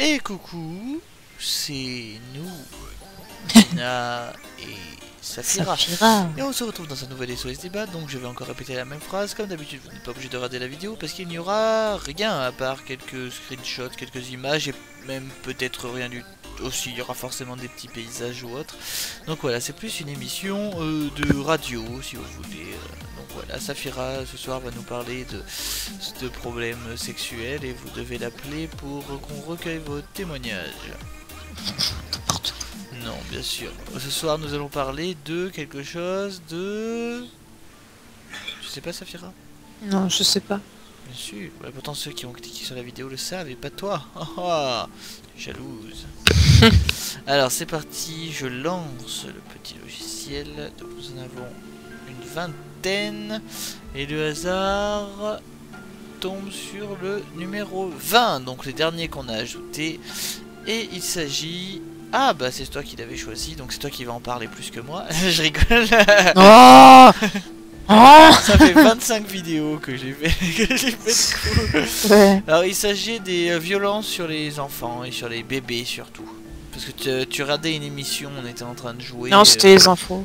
Et coucou, c'est nous, Nina et Saphira. Et on se retrouve dans un nouvel SOS débat, donc je vais encore répéter la même phrase. Comme d'habitude, vous n'êtes pas obligé de regarder la vidéo parce qu'il n'y aura rien à part quelques screenshots, quelques images et même peut-être rien du tout. Aussi, il y aura forcément des petits paysages ou autres. Donc voilà, c'est plus une émission de radio, si vous voulez. Donc voilà, Saphira ce soir va nous parler de problèmes sexuels et vous devez l'appeler pour qu'on recueille vos témoignages. Non, bien sûr. Ce soir, nous allons parler de quelque chose de... Je sais pas, Saphira? Non, je sais pas. Bien sûr. Ouais, pourtant, ceux qui ont cliqué sur la vidéo le savent et pas toi. Ah, jalouse. Alors, c'est parti. Je lance le petit logiciel. Donc, nous en avons une vingtaine. Et le hasard tombe sur le numéro 20. Donc, les derniers qu'on a ajoutés. Et il s'agit... Ah bah c'est toi qui l'avais choisi, donc c'est toi qui va en parler plus que moi. Je rigole. Oh Ça fait 25 vidéos que j'ai fait, de coup. Ouais. Alors il s'agit des violences sur les enfants et sur les bébés surtout. Parce que tu regardais une émission, on était en train de jouer. Non, c'était les infos.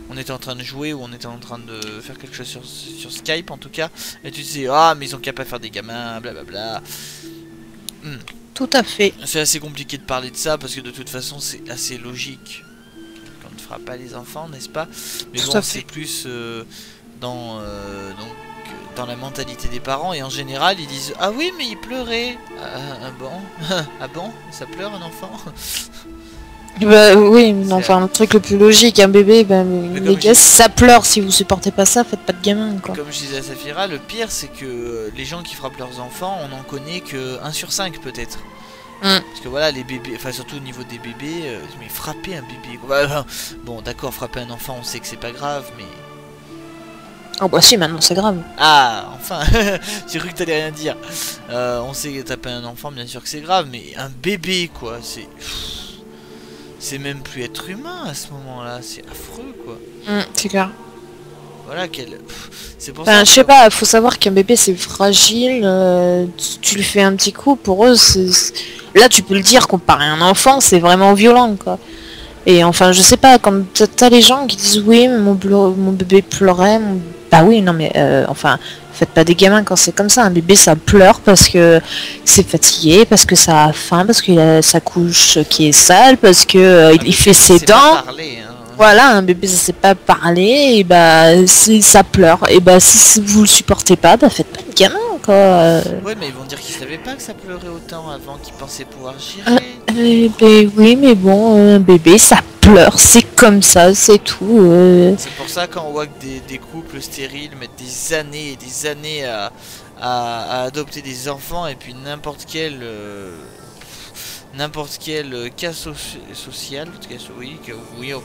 On était en train de jouer ou on était en train de faire quelque chose sur Skype en tout cas. Et tu disais, ah mais ils ont qu'à pas faire des gamins, blablabla. Tout à fait. C'est assez compliqué de parler de ça parce que de toute façon c'est assez logique qu'on ne fera pas les enfants, n'est-ce pas? Mais Tout bon, à c'est fait. plus dans, dans la mentalité des parents et en général ils disent ah oui mais il pleurait. Ah bon? Ah bon? Ça pleure un enfant? Bah oui, mais enfin le truc le plus logique, un bébé, bah, les gars, si ça pleure, si vous supportez pas ça, faites pas de gamin quoi. Comme je disais à Saphira, le pire c'est que les gens qui frappent leurs enfants, on en connaît que 1 sur 5 peut-être. Parce que voilà, les bébés, enfin surtout au niveau des bébés, mais frapper un bébé, quoi. Bon d'accord, frapper un enfant on sait que c'est pas grave, mais... Oh bah si, maintenant c'est grave. Ah, enfin, j'ai cru que t'allais rien dire. On sait que taper un enfant, bien sûr que c'est grave, mais un bébé quoi, c'est même plus être humain à ce moment-là, c'est affreux quoi. C'est clair. Voilà, c'est pour Enfin, ça. je sais pas, faut savoir qu'un bébé c'est fragile, tu lui fais un petit coup, pour eux, là tu peux le dire, comparé à un enfant, c'est vraiment violent quoi. Et enfin, je sais pas, quand t'as les gens qui disent oui, mais mon bébé pleurait, bah oui, non mais enfin, faites pas des gamins quand c'est comme ça. Un bébé ça pleure parce que c'est fatigué, parce que ça a faim, parce qu'il a sa couche qui est sale, parce que il fait ses dents. Parler, hein. Voilà, un bébé ça sait pas parler, et bah ça pleure. Et bah si vous le supportez pas, bah faites pas de gamin quoi. Ouais, mais ils vont dire qu'ils savaient pas que ça pleurait autant avant, qu'ils pensaient pouvoir gérer. Oui, mais bon, un bébé ça pleure, c'est comme ça, c'est tout. C'est pour ça quand on voit que des couples stériles mettent des années et des années à adopter des enfants et puis n'importe quel cas social, oui,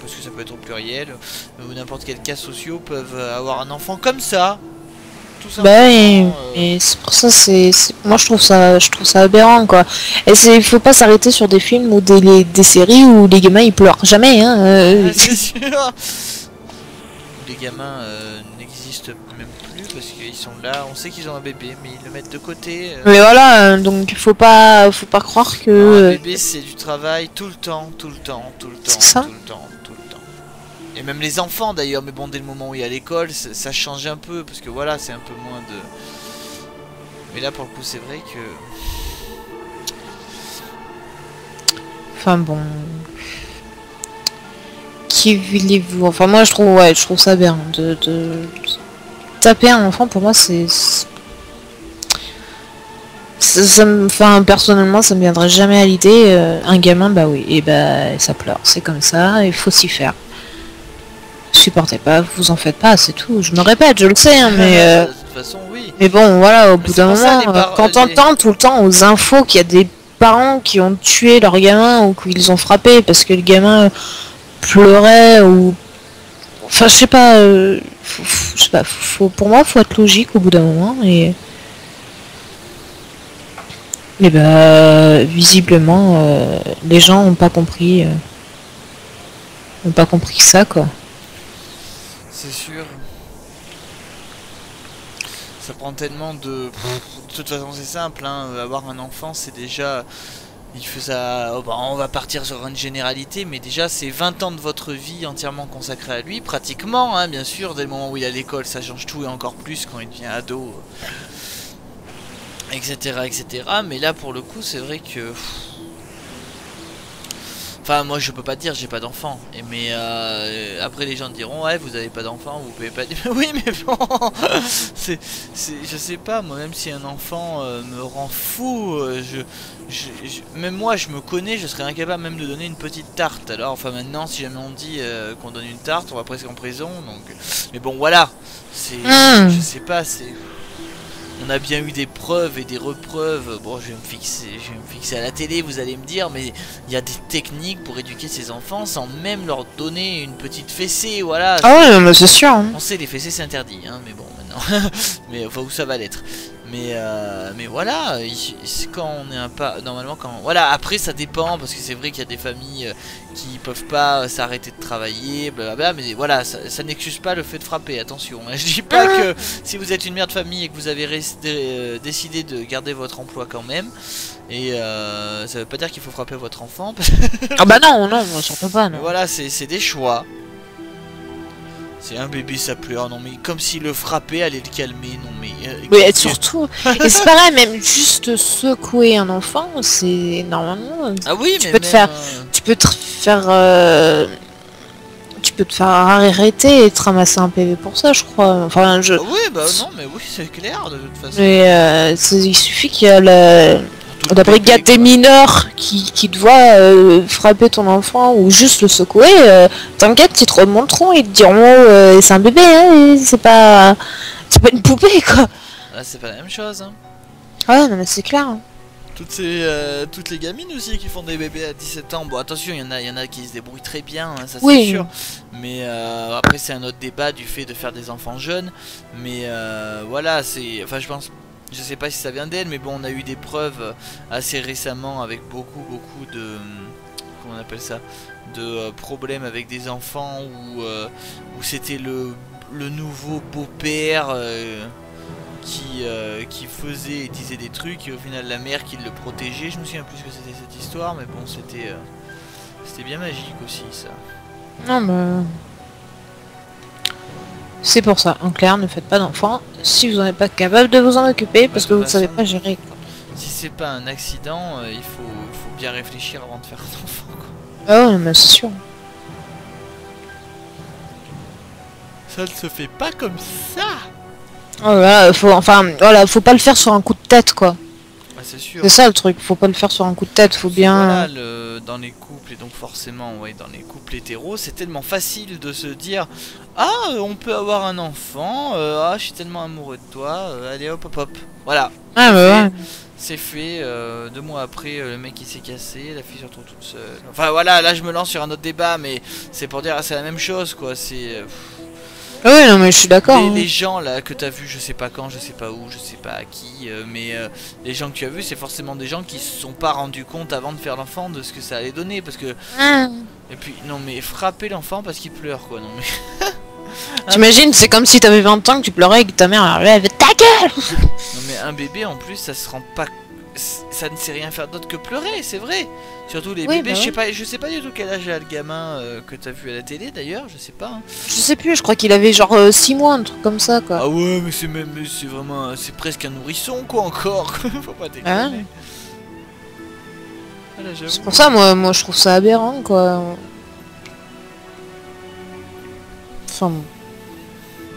parce que ça peut être au pluriel, ou n'importe quel cas sociaux peuvent avoir un enfant comme ça, tout Bah simplement. et c'est pour ça moi je trouve ça aberrant quoi. Et il faut pas s'arrêter sur des films ou des séries où les gamins ils pleurent jamais hein. C'est sûr. Les gamins n'existent même plus parce qu'ils sont là, on sait qu'ils ont un bébé mais ils le mettent de côté. Mais voilà, donc faut pas croire que Non, un bébé c'est du travail tout le temps, tout le temps, tout le temps, c'est ça. tout le temps, tout le temps. Et même les enfants d'ailleurs, mais bon, dès le moment où il est à l'école, ça change un peu parce que voilà, c'est un peu moins de. Mais là pour le coup, c'est vrai que. Enfin bon. Qui voulez-vous? Enfin moi je trouve ça bien de taper un enfant. Pour moi enfin personnellement ça me viendrait jamais à l'idée. Un gamin bah oui, et bah ça pleure, c'est comme ça, il faut s'y faire. Supportez pas, vous en faites pas, c'est tout. Je me répète, je le sais hein, mais de toute façon, oui. mais bon voilà, au Mais bout c'est d'un pour ça, moment quand t'entends tout le temps aux infos qu'il y a des parents qui ont tué leur gamin ou qu'ils ont frappé parce que le gamin pleurait ou enfin je sais pas, je sais pas, pour moi faut être logique au bout d'un moment et bah visiblement les gens ont pas compris ça quoi. C'est sûr. Ça prend tellement de toute façon c'est simple hein. Avoir un enfant c'est déjà Il fait ça, oh bah, on va partir sur une généralité, mais déjà c'est 20 ans de votre vie entièrement consacré à lui, pratiquement, hein, bien sûr, dès le moment où il est à l'école ça change tout et encore plus quand il devient ado, etc. etc. Mais là pour le coup c'est vrai que... Enfin moi je peux pas dire j'ai pas d'enfant, mais après les gens diront ouais vous avez pas d'enfant, vous pouvez pas dire oui mais bon je sais pas, moi même si un enfant me rend fou, même moi je me connais, je serais incapable même de donner une petite tarte. Alors enfin maintenant si jamais on dit qu'on donne une tarte on va presque en prison, donc mais bon voilà, c'est je sais pas, c'est... On a bien eu des preuves et des repreuves. Bon, je vais me fixer à la télé, vous allez me dire, mais il y a des techniques pour éduquer ses enfants sans même leur donner une petite fessée, voilà. Ah ouais, mais c'est sûr. Hein. On sait, les fessées c'est interdit, hein, mais bon, maintenant. Mais enfin, où ça va l'être. Mais voilà, quand on est un pas... Normalement, quand... Voilà, après ça dépend, parce que c'est vrai qu'il y a des familles qui peuvent pas s'arrêter de travailler, blablabla, mais voilà, ça n'excuse pas le fait de frapper, attention. Hein. Je dis pas que si vous êtes une mère de famille et que vous avez décidé de garder votre emploi quand même, et ça veut pas dire qu'il faut frapper votre enfant. Ah bah non, non, surtout pas, non. Mais voilà, c'est des choix. C'est un bébé, ça pleure, non mais comme si le frapper allait le calmer, non mais... Oui, surtout, et c'est pareil, même juste secouer un enfant, c'est normalement... Ah oui, tu mais peux te faire, tu peux te faire arrêter et te ramasser un PV pour ça, je crois. Enfin, Ah oui, bah non, mais oui, c'est clair, de toute façon. Mais il suffit qu'il y a la brigade des mineurs qui te voit frapper ton enfant ou juste le secouer, t'inquiète, ils te remonteront, ils te diront c'est un bébé, hein, c'est pas une poupée quoi. Là c'est pas la même chose hein. Ouais non mais c'est clair. Hein. Toutes les gamines aussi qui font des bébés à 17 ans, bon attention il y en a qui se débrouillent très bien, hein, ça c'est sûr. Mais après c'est un autre débat du fait de faire des enfants jeunes. Mais voilà, c'est... Enfin je pense... Je sais pas si ça vient d'elle, mais bon, on a eu des preuves assez récemment avec beaucoup de... Comment on appelle ça, de problèmes avec des enfants où c'était le nouveau beau-père qui faisait et disait des trucs, et au final la mère qui le protégeait. Je me souviens plus ce que c'était cette histoire, mais bon, c'était bien magique aussi, ça. Non, mais... C'est pour ça, en clair, ne faites pas d'enfants si vous n'êtes pas capable de vous en occuper, parce que vous ne savez pas gérer. Quoi. Si c'est pas un accident, il faut bien réfléchir avant de faire un enfant. Quoi. Ah ouais, mais c'est sûr. Ça ne se fait pas comme ça. Voilà, faut pas le faire sur un coup de tête, quoi. Ah, c'est sûr. C'est ça le truc, faut pas le faire sur un coup de tête, faut bien... Voilà, dans les couples, et donc forcément, ouais, dans les couples hétéros, c'est tellement facile de se dire « Ah, on peut avoir un enfant, ah, je suis tellement amoureux de toi, allez hop hop hop. » Voilà. Ah ouais. C'est fait, 2 mois après, le mec il s'est cassé, la fille se retrouve toute seule. Enfin voilà, là je me lance sur un autre débat, mais c'est pour dire, c'est la même chose, quoi, c'est... Oui, non mais je suis d'accord. Les gens là que t'as vu, je sais pas quand, je sais pas où, je sais pas à qui, mais les gens que tu as vus, c'est forcément des gens qui se sont pas rendus compte avant de faire l'enfant de ce que ça allait donner, parce que... Et puis, non mais frapper l'enfant parce qu'il pleure, quoi, non mais... T'imagines, c'est comme si t'avais 20 ans que tu pleurais et que ta mère arrivait ta gueule. Non mais un bébé en plus, ça se rend pas... Ça ne sait rien faire d'autre que pleurer, c'est vrai. Surtout les bébés, bah je sais pas du tout quel âge a le gamin que t'as vu à la télé d'ailleurs, je sais pas. Hein. Je sais plus, je crois qu'il avait genre 6 mois, un truc comme ça quoi. Ah ouais, mais c'est vraiment, c'est presque un nourrisson quoi encore. Faut pas déconner. Ah, c'est pour ça, moi je trouve ça aberrant quoi. Enfin bon.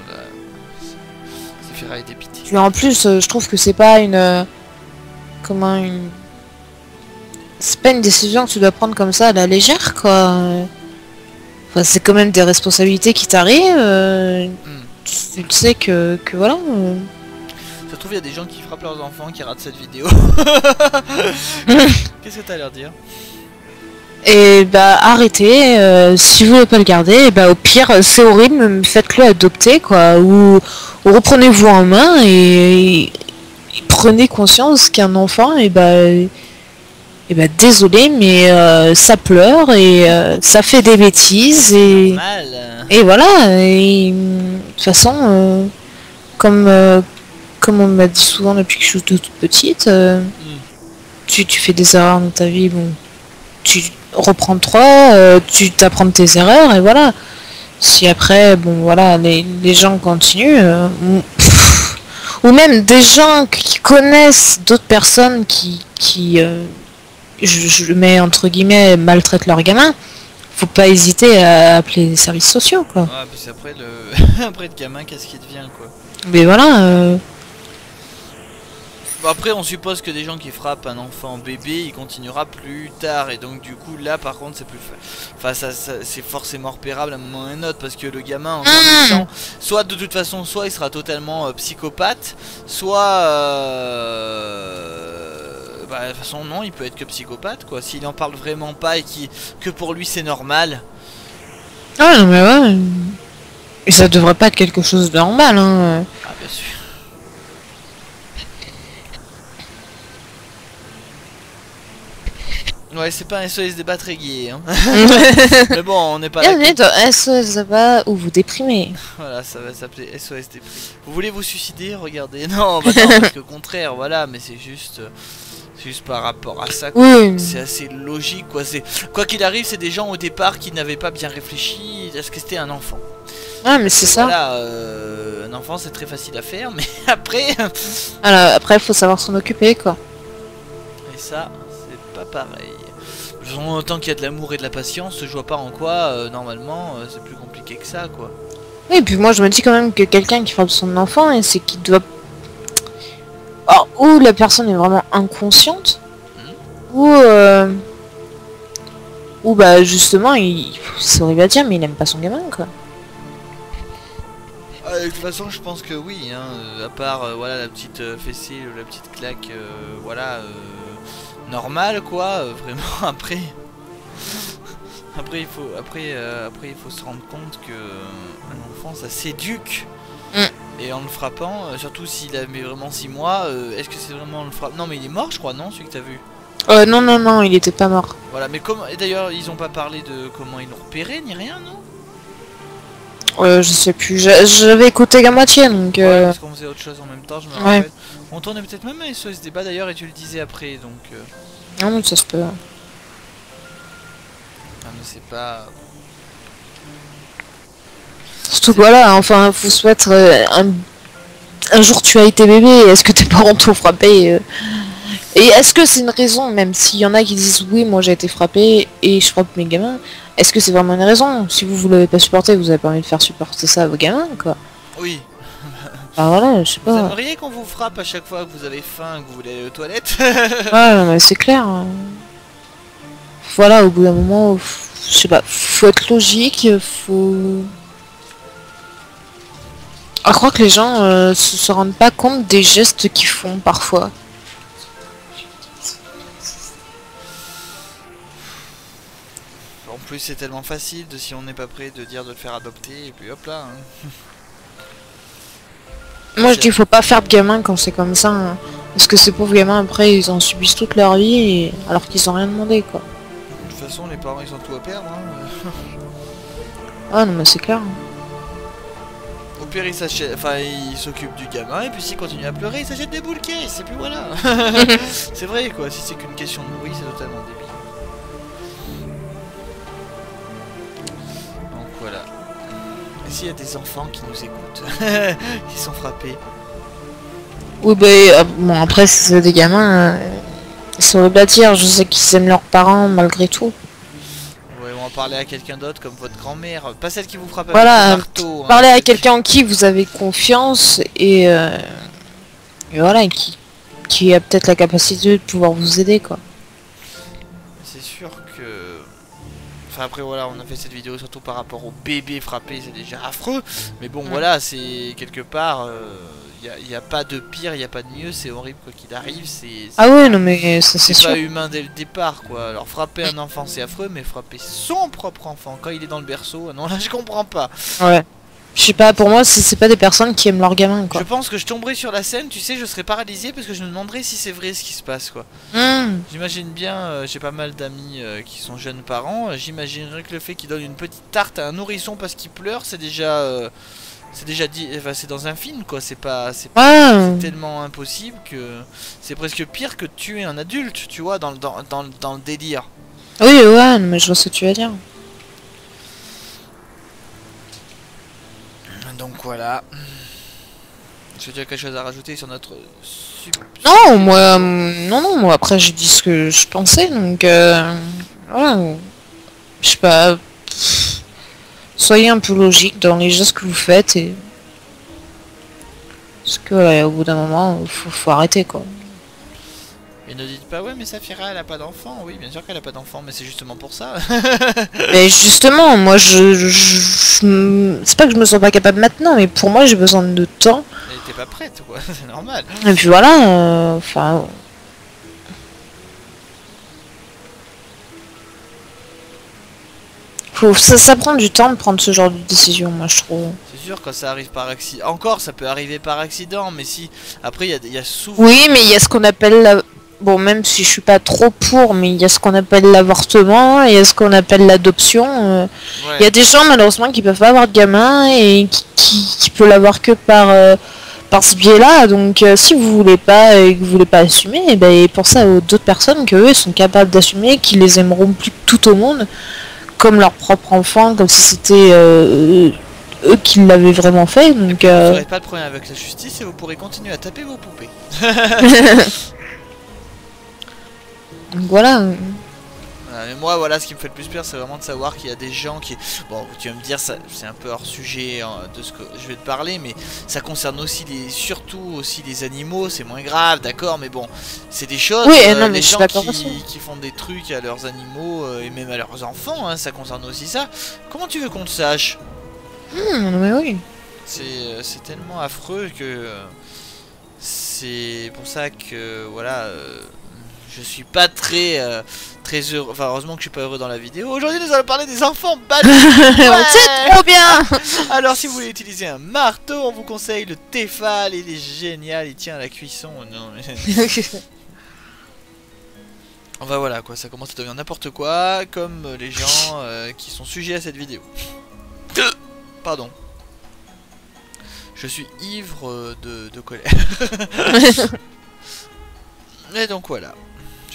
Voilà. Ça fait railler des pitiés. Puis en plus, je trouve que c'est pas une... C'est pas une décision que tu dois prendre comme ça à la légère, quoi. Enfin, c'est quand même des responsabilités qui t'arrivent. Tu sais que voilà. Ça se trouve, il y a des gens qui frappent leurs enfants qui ratent cette vidéo. Qu'est-ce que t'as à leur dire? Et bah arrêtez, si vous voulez pas le garder, et bah au pire c'est horrible, faites-le adopter quoi, ou reprenez-vous en main et prenez conscience qu'un enfant, et bah désolé mais ça pleure et ça fait des bêtises et voilà, et de toute façon comme on m'a dit souvent depuis que je suis toute petite, tu fais des erreurs dans ta vie, bon, tu reprends tu t'apprends de tes erreurs et voilà. Si après, bon voilà, les gens continuent, ou même des gens qui connaissent d'autres personnes qui je mets entre guillemets, maltraitent leurs gamins, faut pas hésiter à appeler les services sociaux, quoi. Ouais, parce qu'après après le gamin, qu'est-ce qu'il devient, quoi. Mais voilà. Bon, après, on suppose que des gens qui frappent un enfant bébé, il continuera plus tard. Et donc, du coup, là, par contre, c'est plus... Enfin, ça c'est forcément repérable à un moment ou à un autre. Parce que le gamin, en grandissant, soit de toute façon, soit il sera totalement psychopathe, soit... Bah, de toute façon, non, il peut être que psychopathe, quoi. S'il en parle vraiment pas et que pour lui, c'est normal. Ah non, mais ouais. Et ça devrait pas être quelque chose de normal, hein. Ah, bien sûr. Ouais, c'est pas un SOS débat très gai, hein. Mais bon, on n'est pas là. Bienvenue dans SOS débat où vous déprimez. Voilà, ça va s'appeler SOS déprim. Vous voulez vous suicider? Regardez. Non, bah non, parce que au contraire, voilà, mais c'est juste par rapport à ça. Oui. C'est assez logique, quoi. Quoi qu'il arrive, c'est des gens au départ qui n'avaient pas bien réfléchi à ce que c'était un enfant. Ah, mais c'est ça. Voilà, un enfant, c'est très facile à faire, mais après... Alors, après, il faut savoir s'en occuper, quoi. Et ça, c'est pas pareil. Tant qu'il y a de l'amour et de la patience, je vois pas en quoi, normalement, c'est plus compliqué que ça, quoi. Oui, et puis moi, je me dis quand même que quelqu'un qui frappe son enfant, et c'est qu'il doit... Alors, ou la personne est vraiment inconsciente, ou bah justement, c'est horrible à dire, mais il aime pas son gamin, quoi. De toute façon, je pense que oui, hein, à part voilà la petite fessée, la petite claque, voilà, normale, quoi. Vraiment, après, il faut se rendre compte que un enfant, ça s'éduque. Et en le frappant, surtout s'il avait vraiment 6 mois, est-ce que c'est vraiment le frappant? Non, mais il est mort, je crois, non, celui que t'as vu? Non, il était pas mort. Voilà, mais comment... Et d'ailleurs, ils ont pas parlé de comment ils l'ont repéré, ni rien, non? Je sais plus, j'avais écouté qu'à moitié, donc... Ouais, parce qu'on faisait autre chose en même temps, je me rappelle. On tournait peut-être même un SOS débat d'ailleurs, et tu le disais après, donc... Non, mais ça se peut. Ah, mais c'est pas... Surtout que voilà, enfin, faut se mettre... un jour tu as été bébé, est-ce que tes parents t'ont frappé Et est-ce que c'est une raison, même s'il y en a qui disent oui, moi j'ai été frappé et je frappe mes gamins, est-ce que c'est vraiment une raison? Si vous l'avez pas supporté, vous avez pas envie de faire supporter ça à vos gamins, quoi. Oui. Ah voilà, je sais pas. Vous aimeriez qu'on vous frappe à chaque fois que vous avez faim, que vous voulez aller aux toilettes? Ouais, non, mais c'est clair. Voilà, au bout d'un moment, je sais pas, faut être logique, faut... Je crois que les gens se rendent pas compte des gestes qu'ils font parfois. En plus, c'est tellement facile de, si on n'est pas prêt, de dire de le faire adopter, et puis hop là. Hein. Moi je dis faut pas faire de gamins quand c'est comme ça, hein. Parce que ces pauvres gamins après ils en subissent toute leur vie alors qu'ils ont rien demandé, quoi. De toute façon les parents ils ont tout à perdre, hein. Ah non mais c'est clair. Au pire ils s'occupent du gamin et puis s'il continue à pleurer ils s'achètent des boules caisses et puis voilà. C'est vrai, quoi, si c'est qu'une question de bruit c'est totalement débile. Donc voilà. Et s'il y a des enfants qui nous écoutent, qui sont frappés. Oui bah bon après si c'est des gamins, ils sont horribles à dire, je sais qu'ils aiment leurs parents malgré tout. Ouais, on va parler à quelqu'un d'autre comme votre grand-mère, pas celle qui vous frappe avec voilà, le marteau. Parler à quelqu'un en qui vous avez confiance et voilà, qui a peut-être la capacité de pouvoir vous aider, quoi. C'est sûr que... Enfin après voilà, on a fait cette vidéo surtout par rapport au bébé frappé, c'est déjà affreux. Mais bon voilà, c'est quelque part, il n'y a pas de pire, il n'y a pas de mieux, c'est horrible quoi qu'il arrive. Ah ouais, non mais ça c'est sûr. C'est pas humain dès le départ, quoi. Alors frapper un enfant c'est affreux, mais frapper son propre enfant quand il est dans le berceau, non là je comprends pas. Ouais. Je sais pas, pour moi c'est pas des personnes qui aiment leurs gamins, quoi. Je pense que je tomberai sur la scène, tu sais, je serais paralysé parce que je me demanderais si c'est vrai ce qui se passe, quoi. J'imagine bien, j'ai pas mal d'amis qui sont jeunes parents, j'imaginerais que le fait qu'ils donnent une petite tarte à un nourrisson parce qu'il pleure, c'est déjà c'est déjà dit, enfin, c'est dans un film quoi, c'est c'est tellement impossible que c'est presque pire que de tuer un adulte, tu vois, dans le délire. Oui, ouais, mais je vois ce que tu veux dire. Donc voilà. Est-ce que tu as quelque chose à rajouter sur notre... Non, moi, non, moi après j'ai dit ce que je pensais, donc voilà. Je sais pas. Soyez un peu logique dans les gestes que vous faites et... Parce que au bout d'un moment, faut arrêter quoi. Et ne dites pas ouais mais Saphira elle a pas d'enfant. Oui bien sûr qu'elle a pas d'enfant, mais c'est justement pour ça. Mais justement, moi c'est pas que je me sens pas capable maintenant, mais pour moi j'ai besoin de temps. Elle était pas prête quoi, c'est normal. Et puis voilà, enfin... ça prend du temps de prendre ce genre de décision, moi je trouve. C'est sûr, quand ça arrive par accident. Encore, ça peut arriver par accident, mais si. Après, il y a souvent. Oui, mais il y a ce qu'on appelle la... Bon, même si je suis pas trop pour, mais il y a ce qu'on appelle l'avortement, il y a ce qu'on appelle l'adoption. Il y a des gens malheureusement qui peuvent pas avoir de gamin et qui peuvent l'avoir que par ce biais-là. Donc si vous voulez pas et que vous voulez pas assumer, et ben pensez à d'autres personnes que eux sont capables d'assumer, qui les aimeront plus que tout au monde, comme leur propre enfant, comme si c'était eux qui l'avaient vraiment fait. Donc vous n'aurez pas de problème avec la justice et vous pourrez continuer à taper vos poupées. Donc voilà. Mais moi voilà, ce qui me fait le plus peur c'est vraiment de savoir qu'il y a des gens qui... Bon tu vas me dire c'est un peu hors sujet de ce que je vais te parler, mais ça concerne aussi surtout aussi les animaux, c'est moins grave d'accord, mais bon c'est des choses, oui, non, mais les gens qui font des trucs à leurs animaux et même à leurs enfants, hein, ça concerne aussi ça. Comment tu veux qu'on le sache? Mais oui. C'est tellement affreux que c'est pour ça que voilà, je suis pas très heureux. Enfin heureusement que je suis pas heureux dans la vidéo. Aujourd'hui nous allons parler des enfants battus. Ouais. C'est trop bien. Alors si vous voulez utiliser un marteau, on vous conseille le Tefal. Il est génial, il tient à la cuisson. Non mais... Enfin voilà quoi, ça commence à devenir n'importe quoi, comme les gens qui sont sujets à cette vidéo. Pardon. Je suis ivre de colère. Et donc voilà.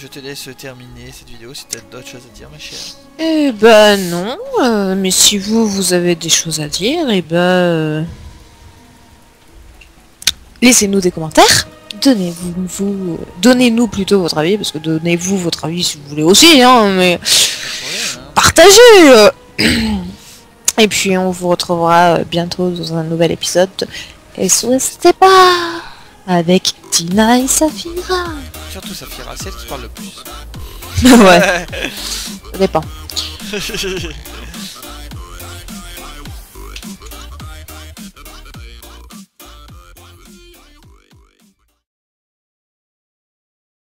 Je te laisse terminer cette vidéo si tu as d'autres choses à dire, ma chère. Eh ben non, mais si vous avez des choses à dire, eh ben... laissez-nous des commentaires. Donnez-nous plutôt votre avis, parce que donnez-vous votre avis si vous voulez aussi, hein, mais... Partagez Et puis on vous retrouvera bientôt dans un nouvel épisode de SOS Débat avec Tina et Saphira. Surtout Saphira, c'est elle qui parle le plus. Ouais. Ça dépend.